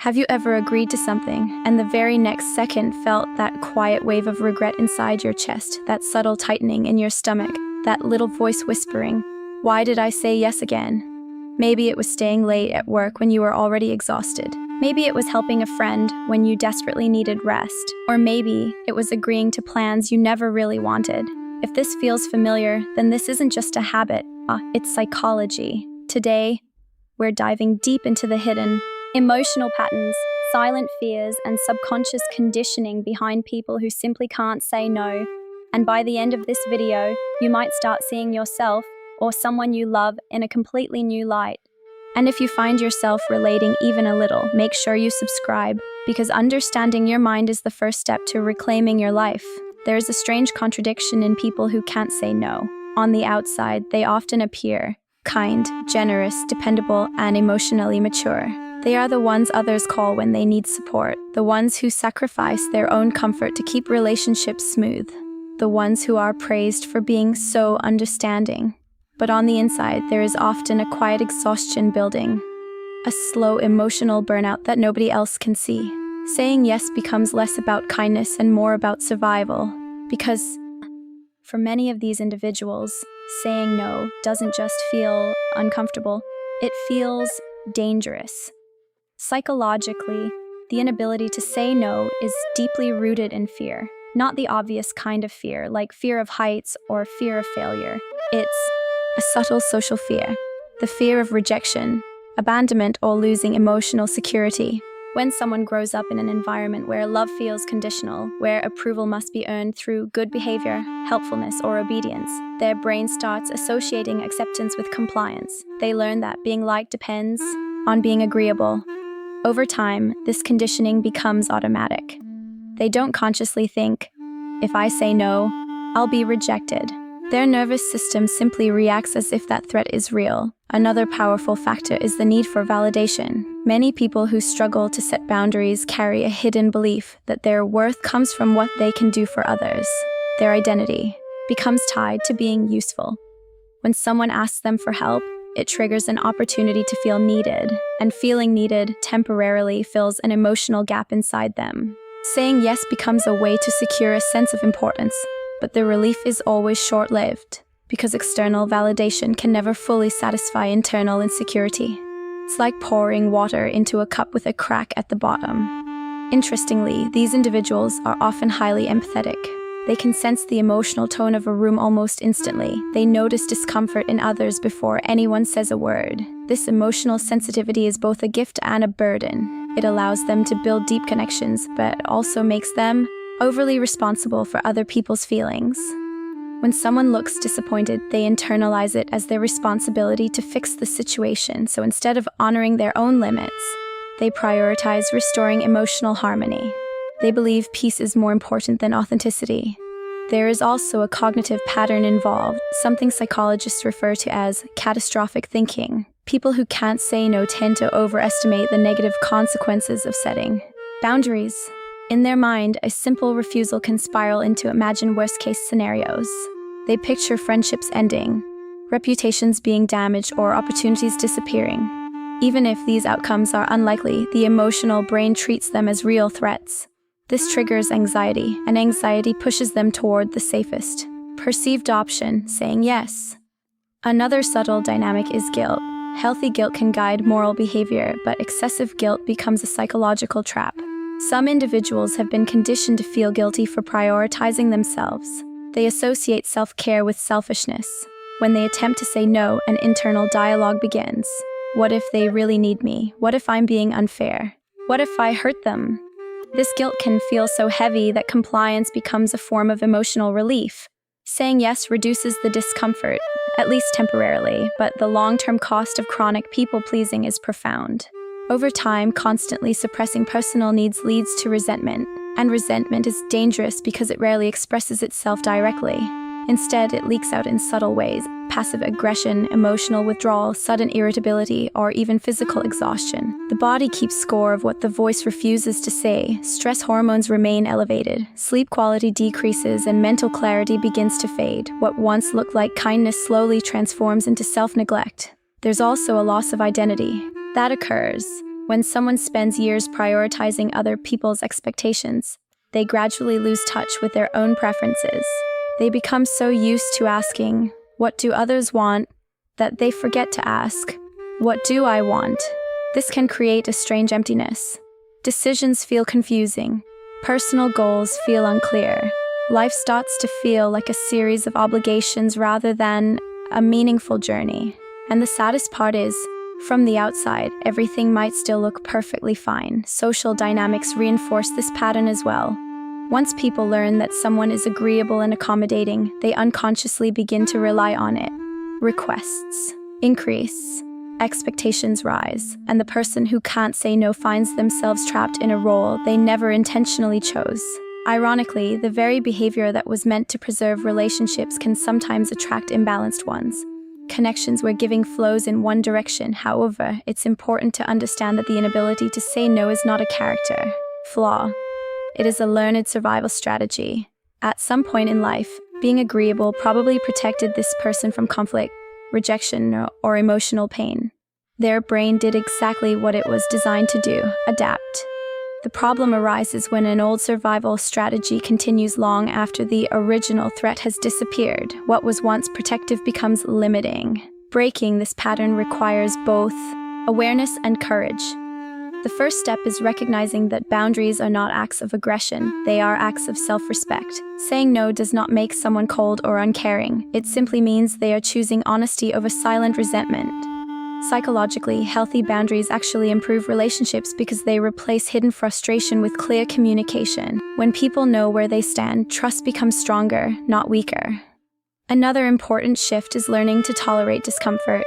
Have you ever agreed to something and the very next second felt that quiet wave of regret inside your chest, that subtle tightening in your stomach, that little voice whispering, "Why did I say yes again?" Maybe it was staying late at work when you were already exhausted. Maybe it was helping a friend when you desperately needed rest. Or maybe it was agreeing to plans you never really wanted. If this feels familiar, then this isn't just a habit, it's psychology. Today, we're diving deep into the hidden emotional patterns, silent fears, and subconscious conditioning behind people who simply can't say no. And by the end of this video, you might start seeing yourself or someone you love in a completely new light. And if you find yourself relating even a little, make sure you subscribe, because understanding your mind is the first step to reclaiming your life. There is a strange contradiction in people who can't say no. On the outside, they often appear kind, generous, dependable, and emotionally mature. They are the ones others call when they need support, the ones who sacrifice their own comfort to keep relationships smooth, the ones who are praised for being so understanding. But on the inside, there is often a quiet exhaustion building, a slow emotional burnout that nobody else can see. Saying yes becomes less about kindness and more about survival, because for many of these individuals, saying no doesn't just feel uncomfortable, it feels dangerous. Psychologically, the inability to say no is deeply rooted in fear, not the obvious kind of fear, like fear of heights or fear of failure. It's a subtle social fear, the fear of rejection, abandonment, or losing emotional security. When someone grows up in an environment where love feels conditional, where approval must be earned through good behavior, helpfulness, or obedience, their brain starts associating acceptance with compliance. They learn that being liked depends on being agreeable. Over time, this conditioning becomes automatic. They don't consciously think, "If I say no, I'll be rejected." Their nervous system simply reacts as if that threat is real. Another powerful factor is the need for validation. Many people who struggle to set boundaries carry a hidden belief that their worth comes from what they can do for others. Their identity becomes tied to being useful. When someone asks them for help, it triggers an opportunity to feel needed, and feeling needed temporarily fills an emotional gap inside them. Saying yes becomes a way to secure a sense of importance, but the relief is always short-lived, because external validation can never fully satisfy internal insecurity. It's like pouring water into a cup with a crack at the bottom. Interestingly, these individuals are often highly empathetic. They can sense the emotional tone of a room almost instantly. They notice discomfort in others before anyone says a word. This emotional sensitivity is both a gift and a burden. It allows them to build deep connections, but also makes them overly responsible for other people's feelings. When someone looks disappointed, they internalize it as their responsibility to fix the situation. So instead of honoring their own limits, they prioritize restoring emotional harmony. They believe peace is more important than authenticity. There is also a cognitive pattern involved, something psychologists refer to as catastrophic thinking. People who can't say no tend to overestimate the negative consequences of setting boundaries. In their mind, a simple refusal can spiral into imagined worst-case scenarios. They picture friendships ending, reputations being damaged, or opportunities disappearing. Even if these outcomes are unlikely, the emotional brain treats them as real threats. This triggers anxiety, and anxiety pushes them toward the safest perceived option, saying yes. Another subtle dynamic is guilt. Healthy guilt can guide moral behavior, but excessive guilt becomes a psychological trap. Some individuals have been conditioned to feel guilty for prioritizing themselves. They associate self-care with selfishness. When they attempt to say no, an internal dialogue begins. What if they really need me? What if I'm being unfair? What if I hurt them? This guilt can feel so heavy that compliance becomes a form of emotional relief. Saying yes reduces the discomfort, at least temporarily, but the long-term cost of chronic people-pleasing is profound. Over time, constantly suppressing personal needs leads to resentment, and resentment is dangerous because it rarely expresses itself directly. Instead, it leaks out in subtle ways: passive aggression, emotional withdrawal, sudden irritability, or even physical exhaustion. The body keeps score of what the voice refuses to say. Stress hormones remain elevated, sleep quality decreases, and mental clarity begins to fade. What once looked like kindness slowly transforms into self-neglect. There's also a loss of identity that occurs. When someone spends years prioritizing other people's expectations, they gradually lose touch with their own preferences. They become so used to asking, "What do others want?" that they forget to ask, "What do I want?" This can create a strange emptiness. Decisions feel confusing. Personal goals feel unclear. Life starts to feel like a series of obligations rather than a meaningful journey. And the saddest part is, from the outside, everything might still look perfectly fine. Social dynamics reinforce this pattern as well. Once people learn that someone is agreeable and accommodating, they unconsciously begin to rely on it. Requests increase, expectations rise, and the person who can't say no finds themselves trapped in a role they never intentionally chose. Ironically, the very behavior that was meant to preserve relationships can sometimes attract imbalanced ones. Connections where giving flows in one direction. However, it's important to understand that the inability to say no is not a character flaw. It is a learned survival strategy. At some point in life, being agreeable probably protected this person from conflict, rejection, or emotional pain. Their brain did exactly what it was designed to do: adapt. The problem arises when an old survival strategy continues long after the original threat has disappeared. What was once protective becomes limiting. Breaking this pattern requires both awareness and courage. The first step is recognizing that boundaries are not acts of aggression, they are acts of self-respect. Saying no does not make someone cold or uncaring. It simply means they are choosing honesty over silent resentment. Psychologically, healthy boundaries actually improve relationships because they replace hidden frustration with clear communication. When people know where they stand, trust becomes stronger, not weaker. Another important shift is learning to tolerate discomfort.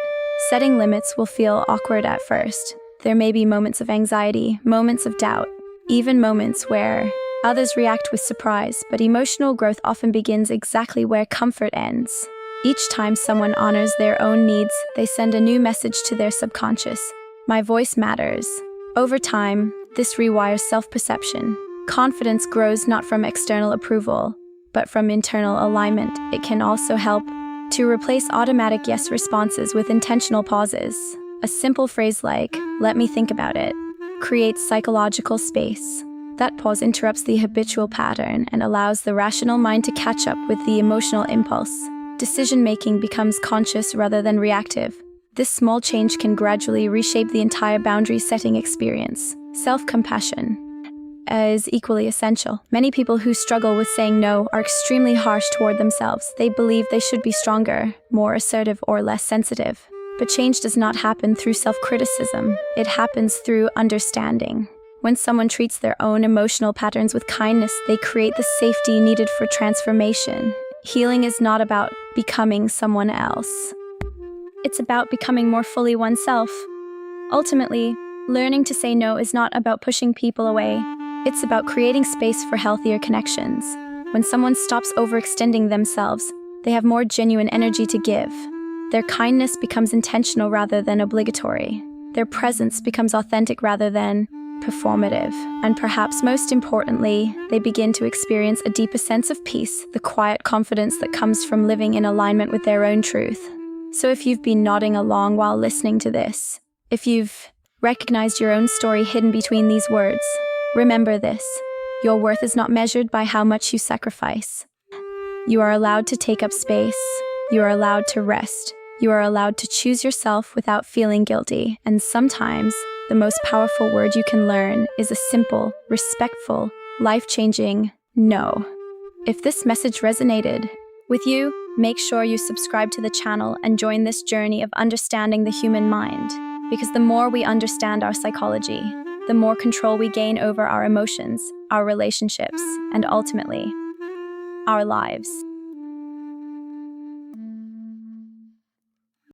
Setting limits will feel awkward at first. There may be moments of anxiety, moments of doubt, even moments where others react with surprise, but emotional growth often begins exactly where comfort ends. Each time someone honors their own needs, they send a new message to their subconscious: my voice matters. Over time, this rewires self-perception. Confidence grows not from external approval, but from internal alignment. It can also help to replace automatic yes responses with intentional pauses. A simple phrase like, "Let me think about it," creates psychological space. That pause interrupts the habitual pattern and allows the rational mind to catch up with the emotional impulse. Decision-making becomes conscious rather than reactive. This small change can gradually reshape the entire boundary-setting experience. Self-compassion is equally essential. Many people who struggle with saying no are extremely harsh toward themselves. They believe they should be stronger, more assertive, or less sensitive. But change does not happen through self-criticism. It happens through understanding. When someone treats their own emotional patterns with kindness, they create the safety needed for transformation. Healing is not about becoming someone else. It's about becoming more fully oneself. Ultimately, learning to say no is not about pushing people away. It's about creating space for healthier connections. When someone stops overextending themselves, they have more genuine energy to give. Their kindness becomes intentional rather than obligatory. Their presence becomes authentic rather than performative. And perhaps most importantly, they begin to experience a deeper sense of peace, the quiet confidence that comes from living in alignment with their own truth. So if you've been nodding along while listening to this, if you've recognized your own story hidden between these words, remember this: your worth is not measured by how much you sacrifice. You are allowed to take up space. You are allowed to rest. You are allowed to choose yourself without feeling guilty. And sometimes, the most powerful word you can learn is a simple, respectful, life-changing no. If this message resonated with you, make sure you subscribe to the channel and join this journey of understanding the human mind. Because the more we understand our psychology, the more control we gain over our emotions, our relationships, and ultimately, our lives.